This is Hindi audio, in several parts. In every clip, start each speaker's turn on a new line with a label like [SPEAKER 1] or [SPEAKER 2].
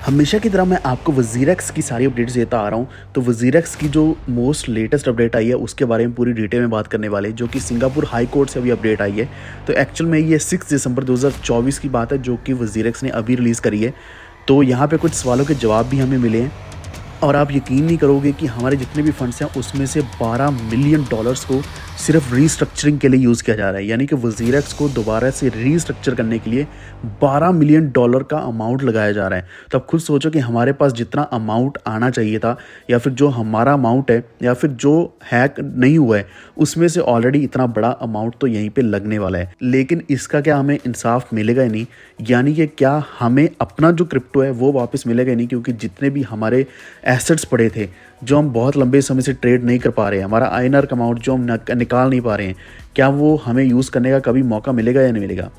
[SPEAKER 1] हमेशा की तरह मैं आपको वज़ीरक्स की सारी अपडेट्स देता आ रहा हूँ। तो वज़ीरक्स की जो मोस्ट लेटेस्ट अपडेट आई है उसके बारे में पूरी डिटेल में बात करने वाले हैं, जो कि सिंगापुर हाई कोर्ट से अभी अपडेट आई है। तो एक्चुअल में ये 6 दिसंबर 2024 की बात है, जो कि वज़ीरक्स ने अभी रिलीज़ करी है। तो यहाँ पे कुछ सवालों के जवाब भी हमें मिले हैं और आप यकीन नहीं करोगे कि हमारे जितने भी फंड्स हैं उसमें से $12 मिलियन को सिर्फ रीस्ट्रक्चरिंग के लिए यूज़ किया जा रहा है। यानी कि वज़ीरक्स को दोबारा से रीस्ट्रक्चर करने के लिए $12 मिलियन का अमाउंट लगाया जा रहा है। तो आप खुद सोचो कि हमारे पास जितना अमाउंट आना चाहिए था, या फिर जो हमारा अमाउंट है, या फिर जो हैक नहीं हुआ है, उसमें से ऑलरेडी इतना बड़ा अमाउंट तो यहीं पे लगने वाला है। लेकिन इसका क्या हमें इंसाफ मिलेगा ही नहीं? यानी कि क्या हमें अपना जो क्रिप्टो है वो वापस मिलेगा ही नहीं? क्योंकि जितने भी हमारे एसेट्स पड़े थे जो हम बहुत लंबे समय से ट्रेड नहीं कर पा रहे हैं, हमारा आईएनआर का अमाउंट जो हम निकाल नहीं पा रहे हैं, क्या वो हमें यूज़ करने का कभी मौका मिलेगा या नहीं मिलेगा?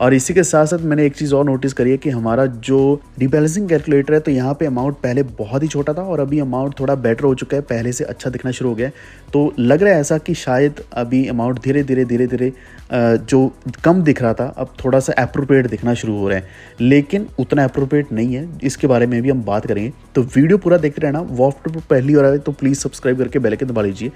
[SPEAKER 1] और इसी के साथ साथ मैंने एक चीज़ और नोटिस करी है कि हमारा जो रीबैलेंसिंग कैलकुलेटर है, तो यहाँ पे अमाउंट पहले बहुत ही छोटा था और अभी अमाउंट थोड़ा बेटर हो चुका है, पहले से अच्छा दिखना शुरू हो गया है। तो लग रहा है ऐसा कि शायद अभी अमाउंट धीरे धीरे जो कम दिख रहा था अब थोड़ा सा अप्रोप्रिएट दिखना शुरू हो रहा है, लेकिन उतना अप्रोप्रिएट नहीं है। इसके बारे में भी हम बात करेंगे, तो वीडियो पूरा देखते रहना। वॉफ्ट पर पहली बार आए तो प्लीज़ सब्सक्राइब करके बेल आइकन दबा लीजिए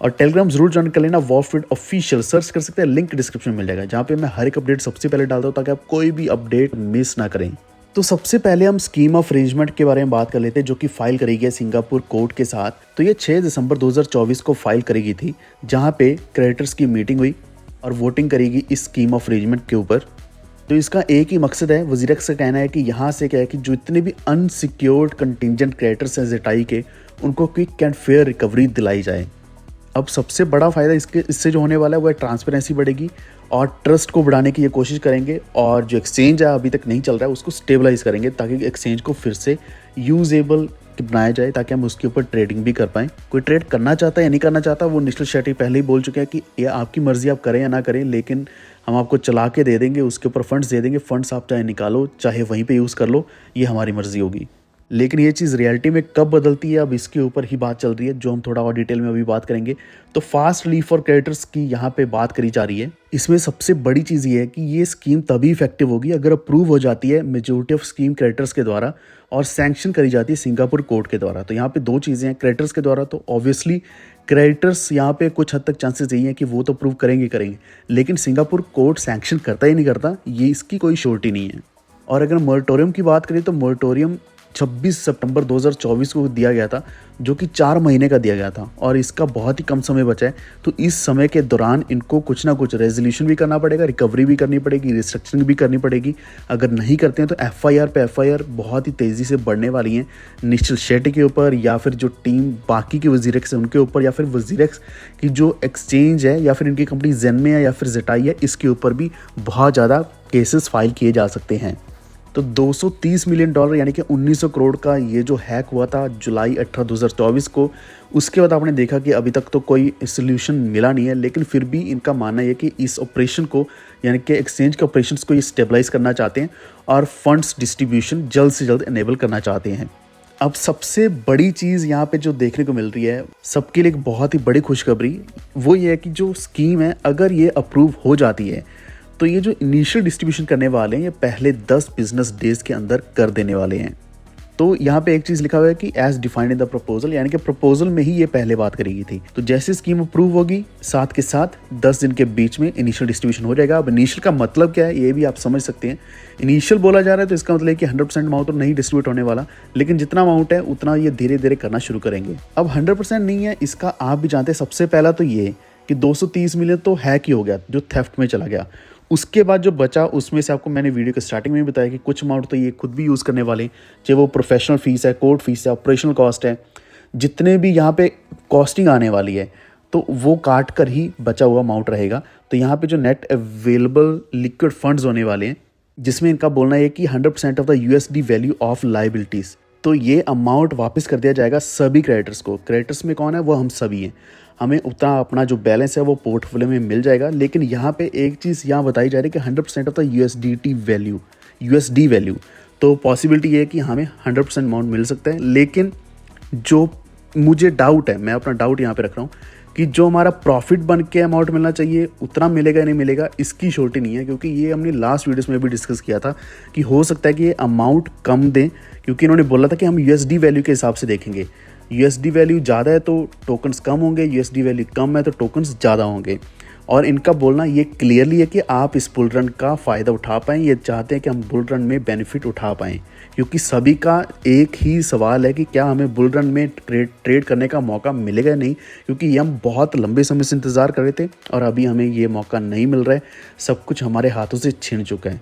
[SPEAKER 1] और टेलीग्राम जरूर ज्वाइन कर लेना। वॉफ्ट ऑफिशियल सर्च कर सकते हैं, लिंक डिस्क्रिप्शन में मिल जाएगा, जहाँ पे मैं हर एक अपडेट सबसे पहले डालता हूँ ताकि आप कोई भी अपडेट मिस ना करें। तो सबसे पहले हम स्कीम ऑफ अरेंजमेंट के बारे में बात कर लेते हैं, जो कि फाइल करी गई सिंगापुर कोर्ट के साथ। तो ये 6 दिसंबर 2024 को फाइल करी गई थी, जहाँ पे क्रेडिटर्स की मीटिंग हुई और वोटिंग करेगी इस स्कीम ऑफ अरेंजमेंट के ऊपर। तो इसका एक ही मकसद है, वज़ीरक्स का कहना है कि यहाँ से क्या है कि जो इतने भी अनसिक्योर्ड कंटिजेंट क्रेडिटर्स हैं ज़ेटाई के, उनको क्विक एंड फेयर रिकवरी दिलाई जाए। अब सबसे बड़ा फ़ायदा इससे जो होने वाला है वो है ट्रांसपेरेंसी बढ़ेगी और ट्रस्ट को बढ़ाने की ये कोशिश करेंगे, और जो एक्सचेंज है अभी तक नहीं चल रहा है उसको स्टेबलाइज करेंगे ताकि एक्सचेंज को फिर से यूजेबल बनाया जाए, ताकि हम उसके ऊपर ट्रेडिंग भी कर पाएँ। कोई ट्रेड करना चाहता है या नहीं करना चाहता, वो निश्चिल शेट्टी पहले ही बोल चुके हैं कि ये आपकी मर्ज़ी, आप करें या ना करें, लेकिन हम आपको चला के दे देंगे, उसके ऊपर फंड्स दे देंगे। फंड्स आप चाहे निकालो चाहे वहीं पे यूज़ कर लो, ये हमारी मर्ज़ी होगी। लेकिन ये चीज़ रियलिटी में कब बदलती है, अब इसके ऊपर ही बात चल रही है, जो हम थोड़ा और डिटेल में अभी बात करेंगे। तो फास्ट रिलीफ फॉर क्रेडिटर्स की यहाँ पे बात करी जा रही है। इसमें सबसे बड़ी चीज़ ये है कि ये स्कीम तभी इफेक्टिव होगी अगर अप्रूव हो जाती है मेजोरिटी ऑफ स्कीम क्रेडिटर्स के द्वारा और सैंक्शन करी जाती है सिंगापुर कोर्ट के द्वारा। तो यहाँ पे दो चीज़ें हैं, क्रेडिटर्स के द्वारा तो ऑब्वियसली क्रेडिटर्स यहाँ पे कुछ हद तक चांसेस यही हैं कि वो तो अप्रूव करेंगे, लेकिन सिंगापुर कोर्ट सैंक्शन करता ही नहीं करता, ये इसकी कोई श्योरिटी नहीं है। और अगर मोरेटोरियम की बात करें तो मोरेटोरियम 26 सितंबर 2024 को दिया गया था, जो कि 4 महीने का दिया गया था और इसका बहुत ही कम समय बचा है। तो इस समय के दौरान इनको कुछ ना कुछ रेजोल्यूशन भी करना पड़ेगा, रिकवरी भी करनी पड़ेगी, रिस्ट्रक्चरिंग भी करनी पड़ेगी। अगर नहीं करते हैं तो एफआईआर पे एफआईआर बहुत ही तेज़ी से बढ़ने वाली हैं निश्चिल शेट्टी के ऊपर, या फिर जो टीम बाकी की वज़ीरक्स है उनके ऊपर, या फिर वज़ीरक्स की जो एक्सचेंज है या फिर इनकी कंपनी ज़ेनमे है या फिर ज़ेटाई है, इसके ऊपर भी बहुत ज़्यादा केसेस फाइल किए जा सकते हैं। तो $230 मिलियन यानी कि 1900 करोड़ का ये जो हैक हुआ था जुलाई 18, 2024 को, उसके बाद आपने देखा कि अभी तक तो कोई सोल्यूशन मिला नहीं है। लेकिन फिर भी इनका मानना है कि इस ऑपरेशन को, यानी कि एक्सचेंज के ऑपरेशंस को ये स्टेबलाइज करना चाहते हैं और फंड्स डिस्ट्रीब्यूशन जल्द से जल्द इनेबल करना चाहते हैं। अब सबसे बड़ी चीज़ यहाँ पे जो देखने को मिल रही है, सबके लिए एक बहुत ही बड़ी खुशखबरी, वो ये है कि जो स्कीम है अगर ये अप्रूव हो जाती है तो ये जो इनिशियल डिस्ट्रीब्यूशन करने वाले हैं ये पहले 10 बिजनेस डेज के अंदर कर देने वाले हैं। तो यहाँ पे एक चीज़ लिखा हुआ है कि as defined in the proposal, यानी कि प्रपोजल में ही ये पहले बात करी गई थी। तो जैसे स्कीम अप्रूव होगी साथ के साथ 10 दिन के बीच में इनिशियल डिस्ट्रीब्यूशन हो जाएगा। अब इनिशियल का मतलब क्या है ये भी आप समझ सकते हैं। इनिशियल बोला जा रहा है तो इसका मतलब है कि 100% अमाउंट तो नहीं डिस्ट्रीब्यूट होने वाला, लेकिन जितना अमाउंट है उतना ये धीरे धीरे करना शुरू करेंगे। अब 100% नहीं है इसका आप भी जानते हैं। सबसे पहला तो ये कि 230 मिलियन तो हैक ही हो गया, जो थेफ्ट में चला गया। उसके बाद जो बचा उसमें से आपको मैंने वीडियो के स्टार्टिंग में भी बताया कि कुछ अमाउंट तो ये खुद भी यूज़ करने वाले हैं, चाहे वो प्रोफेशनल फ़ीस है, कोर्ट फीस है, ऑपरेशनल कॉस्ट है, जितने भी यहाँ पे कॉस्टिंग आने वाली है तो वो काट कर ही बचा हुआ अमाउंट रहेगा। तो यहाँ पे जो नेट अवेलेबल लिक्विड फंड्स होने वाले हैं, जिसमें इनका बोलना है कि 100% of the USD value of liabilities, तो ये अमाउंट वापस कर दिया जाएगा सभी क्रेडिटर्स को। क्रेडिटर्स में कौन है, वो हम सभी हैं। हमें उतना अपना जो बैलेंस है वो पोर्टफोलियो में मिल जाएगा। लेकिन यहाँ पे एक चीज़ यहाँ बताई जा रही है कि 100% ऑफ द यूएसडी वैल्यू, तो पॉसिबिलिटी ये है कि हमें 100% अमाउंट मिल सकता है। लेकिन जो मुझे डाउट है, मैं अपना डाउट यहाँ पे रख रहा हूँ कि जो हमारा प्रॉफिट बन के अमाउंट मिलना चाहिए उतना मिलेगा या नहीं मिलेगा इसकी श्योरिटी नहीं है, क्योंकि ये हमने लास्ट वीडियोस में भी डिस्कस किया था कि हो सकता है कि ये अमाउंट कम दें, क्योंकि इन्होंने बोला था कि हम यूएसडी वैल्यू के हिसाब से देखेंगे। यूएसडी वैल्यू ज़्यादा है तो टोकन्स कम होंगे, यूएसडी वैल्यू कम है तो टोकन्स ज़्यादा होंगे। और इनका बोलना ये क्लियरली है कि आप इस बुल रन का फ़ायदा उठा पाएँ, ये चाहते हैं कि हम बुल रन में बेनिफिट उठा पाएँ, क्योंकि सभी का एक ही सवाल है कि क्या हमें बुल रन में ट्रेड करने का मौका मिलेगा या नहीं, क्योंकि ये हम बहुत लंबे समय से इंतज़ार कर रहे थे और अभी हमें ये मौका नहीं मिल रहा है, सब कुछ हमारे हाथों से छिन चुका है।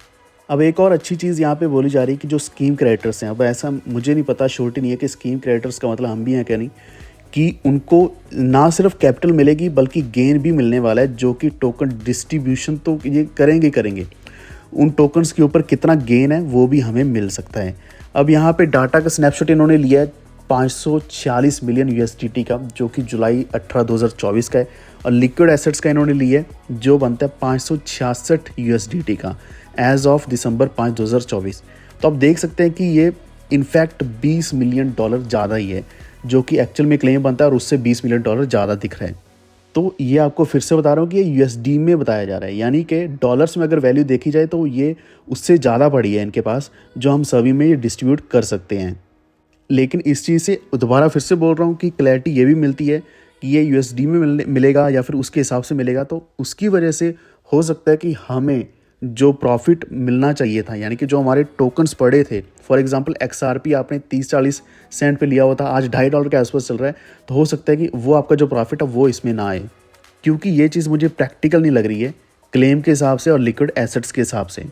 [SPEAKER 1] अब एक और अच्छी चीज़ यहाँ पे बोली जा रही है कि जो स्कीम क्रिएटर्स हैं, अब ऐसा मुझे नहीं पता, श्योरिटी नहीं है कि स्कीम क्रिएटर्स का मतलब हम भी हैं क्या नहीं, कि उनको ना सिर्फ कैपिटल मिलेगी बल्कि गेन भी मिलने वाला है, जो कि टोकन डिस्ट्रीब्यूशन तो ये करेंगे। उन टोकन्स के ऊपर कितना गेन है वो भी हमें मिल सकता है। अब यहाँ पे डाटा का स्नैपशॉट इन्होंने लिया है 546 मिलियन यूएसडीटी का, जो कि जुलाई 18 2024 का है, और लिक्विड एसेट्स का इन्होंने लिया है जो बनता है 566 यूएसडीटी का एज ऑफ दिसंबर 5 2024। तो आप देख सकते हैं कि ये इनफैक्ट $20 मिलियन ज़्यादा ही है, जो कि एक्चुअल में क्लेम बनता है, और उससे $20 मिलियन ज़्यादा दिख रहा है। तो ये आपको फिर से बता रहा हूँ कि ये यूएसडी में बताया जा रहा है, यानी कि डॉलर्स में अगर वैल्यू देखी जाए तो ये उससे ज़्यादा पड़ी है इनके पास, जो हम सभी में ये डिस्ट्रीब्यूट कर सकते हैं। लेकिन इस चीज़ से दोबारा फिर से बोल रहा हूँ कि क्लैरिटी ये भी मिलती है कि ये यूएसडी में मिलेगा या फिर उसके हिसाब से मिलेगा, तो उसकी वजह से हो सकता है कि हमें जो प्रॉफिट मिलना चाहिए था, यानी कि जो हमारे टोकन्स पड़े थे, फॉर एग्जांपल XRP आपने 30-40 सेंट पे लिया हुआ था, आज $2.5 के आसपास चल रहा है, तो हो सकता है कि वो आपका जो प्रॉफिट है वो इसमें ना आए, क्योंकि ये चीज़ मुझे प्रैक्टिकल नहीं लग रही है क्लेम के हिसाब से और लिक्विड एसेट्स के हिसाब से।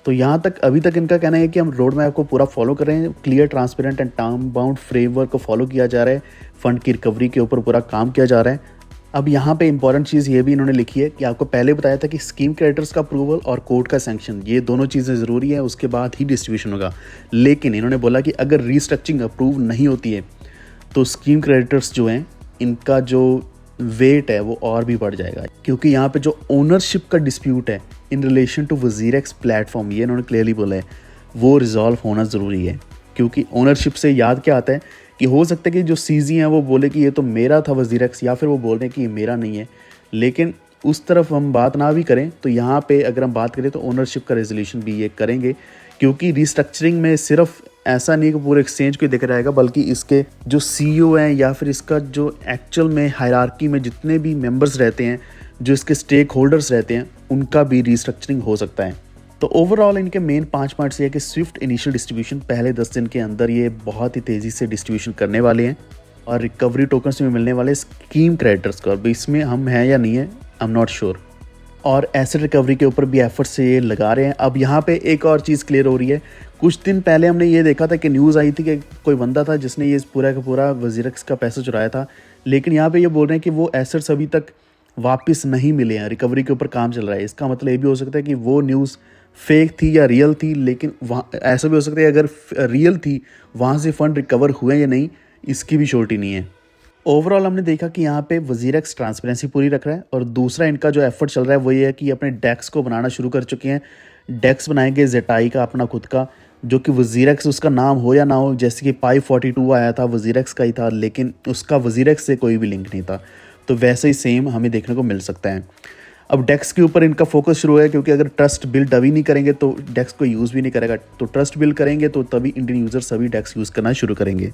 [SPEAKER 1] तो यहाँ तक अभी तक इनका कहना है कि हम रोड मैप को पूरा फॉलो कर रहे हैं, clear, transparent and time bound framework को फॉलो किया जा रहा है, फंड की रिकवरी के ऊपर पूरा काम किया जा रहा है। अब यहाँ पे इंपॉर्टेंट चीज़ ये भी इन्होंने लिखी है कि आपको पहले बताया था कि स्कीम क्रिएटर्स का अप्रूवल और कोर्ट का सैंक्शन, ये दोनों चीज़ें ज़रूरी है, उसके बाद ही डिस्ट्रीब्यूशन होगा। लेकिन इन्होंने बोला कि अगर रीस्ट्रक्चरिंग अप्रूव नहीं होती है तो स्कीम क्रिएटर्स जो हैं इनका जो वेट है वो और भी बढ़ जाएगा, क्योंकि यहाँ पे जो ओनरशिप का डिस्प्यूट है in relation to WazirX platform, ये इन्होंने क्लियरली बोला है, वो रिजॉल्व होना ज़रूरी है। क्योंकि ओनरशिप से याद क्या आता है कि हो सकता है कि जो सीजी हैं वो बोले कि ये तो मेरा था वजीरेक्स, या फिर वो बोल रहे हैं कि ये मेरा नहीं है। लेकिन उस तरफ हम बात ना भी करें तो यहाँ पे अगर हम बात करें तो ओनरशिप का रेजोल्यूशन भी ये करेंगे, क्योंकि रिस्ट्रक्चरिंग में सिर्फ ऐसा नहीं कि पूरे एक्सचेंज को देखा जाएगा, बल्कि इसके जो सीईओ हैं या फिर इसका जो एक्चुअल में हायरार्की में जितने भी मेंबर्स रहते हैं, जो इसके स्टेक होल्डर्स रहते हैं, उनका भी रिस्ट्रक्चरिंग हो सकता है। तो ओवरऑल इनके मेन 5 पॉइंट्स ये है कि स्विफ्ट इनिशियल डिस्ट्रीब्यूशन, पहले 10 दिन के अंदर ये बहुत ही तेज़ी से डिस्ट्रीब्यूशन करने वाले हैं, और रिकवरी टोकन्स में मिलने वाले स्कीम क्रिएटर्स को, अब इसमें हम हैं या नहीं है आई एम नॉट श्योर, और एसेट रिकवरी के ऊपर भी एफर्ट से ये लगा रहे हैं। अब यहाँ पे एक और चीज़ क्लियर हो रही है, कुछ दिन पहले हमने ये देखा था कि न्यूज़ आई थी कि कोई बंदा था जिसने ये पूरा का पूरा वजीरेक्स का पैसा चुराया था, लेकिन यहाँ पे ये बोल रहे हैं कि वो एसेट्स अभी तक वापस नहीं मिले हैं, रिकवरी के ऊपर काम चल रहा है। इसका मतलब ये भी हो सकता है कि वो न्यूज़ फेक थी या रियल थी, लेकिन वहाँ ऐसा भी हो सकता है अगर रियल थी वहाँ से फ़ंड रिकवर हुए या नहीं, इसकी भी श्योरिटी नहीं है। ओवरऑल हमने देखा कि यहाँ पे वजीरेक्स ट्रांसपेरेंसी पूरी रख रहा है, और दूसरा इनका जो एफर्ट चल रहा है वो ये है कि अपने डेक्स को बनाना शुरू कर चुके हैं। डेक्स बनाएंगे जेटाई का अपना खुद का, जो कि वजीरेक्स उसका नाम हो या ना हो, जैसे कि पाई 42 आया था वजीरेक्स का ही था, लेकिन उसका वजीरेक्स से कोई भी लिंक नहीं था, तो वैसे ही सेम हमें देखने को मिल सकता है। अब डेक्स के ऊपर इनका फोकस शुरू है, क्योंकि अगर ट्रस्ट बिल्ड अभी नहीं करेंगे तो डेक्स को यूज़ भी नहीं करेगा, तो ट्रस्ट बिल्ड करेंगे तो तभी इंडियन यूज़र सभी डेक्स यूज़ करना शुरू करेंगे।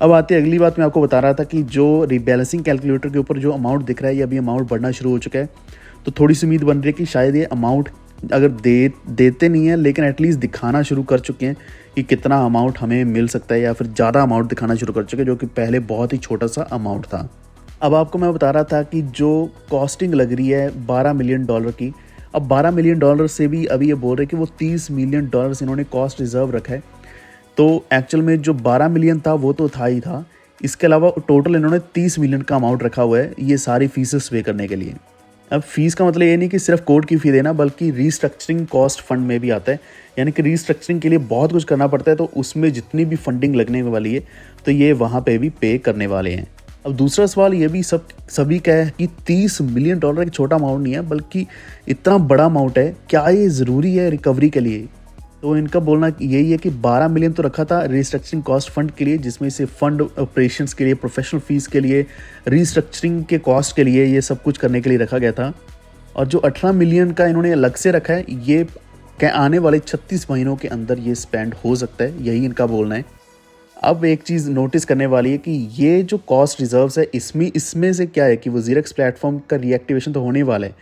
[SPEAKER 1] अब आती है अगली बात, मैं आपको बता रहा था कि जो रीबैलेंसिंग कैलकुलेटर के ऊपर जो अमाउंट दिख रहा है, ये अभी अमाउंट बढ़ना शुरू हो चुका है, तो थोड़ी सी उम्मीद बन रही है कि शायद ये अमाउंट अगर देते नहीं है, लेकिन एटलीस्ट दिखाना शुरू कर चुके हैं कि कितना अमाउंट हमें मिल सकता है, या फिर ज़्यादा अमाउंट दिखाना शुरू कर चुके हैं, जो कि पहले बहुत ही छोटा सा अमाउंट था। अब आपको मैं बता रहा था कि जो कॉस्टिंग लग रही है $12 मिलियन की, अब $12 मिलियन से भी अभी ये बोल रहे हैं कि वो $30 मिलियन इन्होंने कॉस्ट रिजर्व रखा है। तो एक्चुअल में जो 12 मिलियन था वो तो था ही था, इसके अलावा टोटल इन्होंने 30 मिलियन का अमाउंट रखा हुआ है ये सारी फीसेस पे करने के लिए। अब फीस का मतलब ये नहीं कि सिर्फ कोर्ट की फ़ी देना, बल्कि रीस्ट्रक्चरिंग कॉस्ट फंड में भी आता है, यानी कि रीस्ट्रक्चरिंग के लिए बहुत कुछ करना पड़ता है, तो उसमें जितनी भी फंडिंग लगने वाली है तो ये वहाँ पे भी पे करने वाले हैं। अब दूसरा सवाल ये भी सभी का है कि $30 मिलियन एक छोटा अमाउंट नहीं है, बल्कि इतना बड़ा अमाउंट है, क्या ये ज़रूरी है रिकवरी के लिए? तो इनका बोलना यही है कि 12 मिलियन तो रखा था रीस्ट्रक्चरिंग कॉस्ट फंड के लिए, जिसमें से फंड ऑपरेशंस के लिए, प्रोफेशनल फीस के लिए, रीस्ट्रक्चरिंग के कॉस्ट के लिए, ये सब कुछ करने के लिए रखा गया था। और जो 18 मिलियन का इन्होंने अलग से रखा है, ये आने वाले 36 महीनों के अंदर ये स्पेंड हो सकता है, यही इनका बोलना है। अब एक चीज़ नोटिस करने वाली है कि ये जो कॉस्ट रिजर्व्स है, इसमें से क्या है कि वज़ीरक्स प्लेटफॉर्म का रीएक्टिवेशन तो होने वाला है,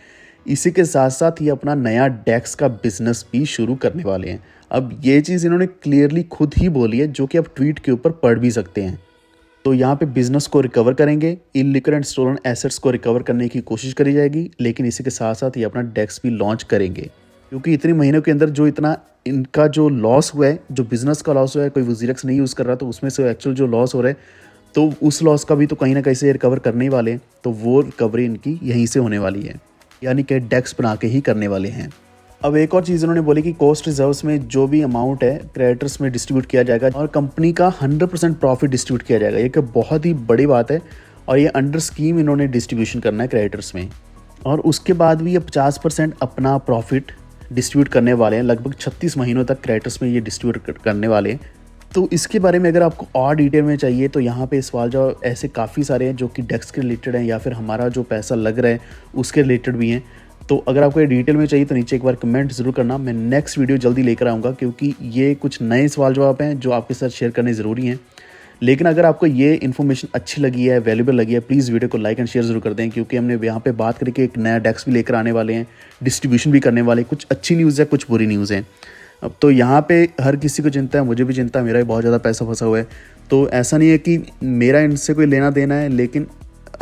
[SPEAKER 1] इसी के साथ साथ ये अपना नया डेक्स का बिजनेस भी शुरू करने वाले हैं। अब ये चीज़ इन्होंने क्लियरली खुद ही बोली है, जो कि आप ट्वीट के ऊपर पढ़ भी सकते हैं। तो यहाँ पे बिजनेस को रिकवर करेंगे, इलिक्विड एंड स्टोलन एसेट्स को रिकवर करने की कोशिश करी जाएगी, लेकिन इसी के साथ साथ ये अपना डेक्स भी लॉन्च करेंगे, क्योंकि इतने महीनों के अंदर जो इतना इनका जो लॉस हुआ है, जो बिजनेस का लॉस हुआ है, कोई वज़ीरक्स नहीं यूज़ कर रहा, तो उसमें से एक्चुअल जो लॉस हो रहा है, तो उस लॉस का भी तो कहीं ना कहीं से रिकवर करने ही वाले हैं। तो वो रिकवरी इनकी यहीं से होने वाली है, यानी कि डेक्स बना के ही करने वाले हैं। अब एक और चीज़ उन्होंने बोली कि कॉस्ट रिजर्व्स में जो भी अमाउंट है क्रेडिटर्स में डिस्ट्रीब्यूट किया जाएगा और कंपनी का 100% प्रॉफिट डिस्ट्रीब्यूट किया जाएगा। ये एक बहुत ही बड़ी बात है, और ये अंडर स्कीम इन्होंने डिस्ट्रीब्यूशन करना है क्रेडिटर्स में। और उसके बाद भी ये 50% अपना प्रॉफिट डिस्ट्रीब्यूट करने वाले हैं, लगभग 36 महीनों तक क्रेडिटर्स में ये डिस्ट्रीब्यूट करने वाले हैं। तो इसके बारे में अगर आपको और डिटेल में चाहिए तो यहाँ पे सवाल जो ऐसे काफ़ी सारे हैं जो कि डेक्स के रिलेटेड हैं, या फिर हमारा जो पैसा लग रहा है उसके रिलेटेड भी हैं। तो अगर आपको ये डिटेल में चाहिए तो नीचे एक बार कमेंट ज़रूर करना, मैं नेक्स्ट वीडियो जल्दी लेकर आऊँगा, क्योंकि ये कुछ नए सवाल जवाब हैं जो आपके साथ शेयर करने ज़रूरी हैं। लेकिन अगर आपको ये इन्फॉर्मेशन अच्छी लगी है, वैल्यूबल लगी है, प्लीज़ वीडियो को लाइक एंड शेयर ज़रूर कर दें, क्योंकि हमने यहाँ पे बात करी कि एक नया डेक्स भी लेकर आने वाले हैं, डिस्ट्रीब्यूशन भी करने वाले हैं। कुछ अच्छी न्यूज़ है, कुछ बुरी न्यूज़ है। अब तो यहाँ पे हर किसी को चिंता है, मुझे भी चिंता है, मेरा भी बहुत ज़्यादा पैसा फंसा हुआ है। तो ऐसा नहीं है कि मेरा इनसे कोई लेना देना है, लेकिन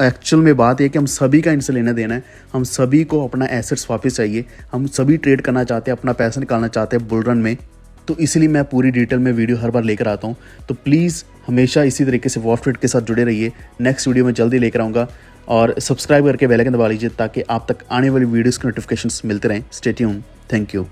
[SPEAKER 1] एक्चुअल में बात यह कि हम सभी का इनसे लेना देना है। हम सभी को अपना एसेट्स वापस चाहिए, हम सभी ट्रेड करना चाहते हैं, अपना पैसा निकालना चाहते हैं बुल रन में। तो इसलिए मैं पूरी डिटेल में वीडियो हर बार लेकर आता हूँ। तो प्लीज़ हमेशा इसी तरीके से वॉच ट्रेड के साथ जुड़े रहिए। नेक्स्ट वीडियो में जल्दी लेकर आऊँगा, और सब्सक्राइब करके बेल आइकन दबा लीजिए ताकि आप तक आने वाली वीडियोज़ के नोटिफिकेशंस मिलते रहें। Stay tuned. Thank you.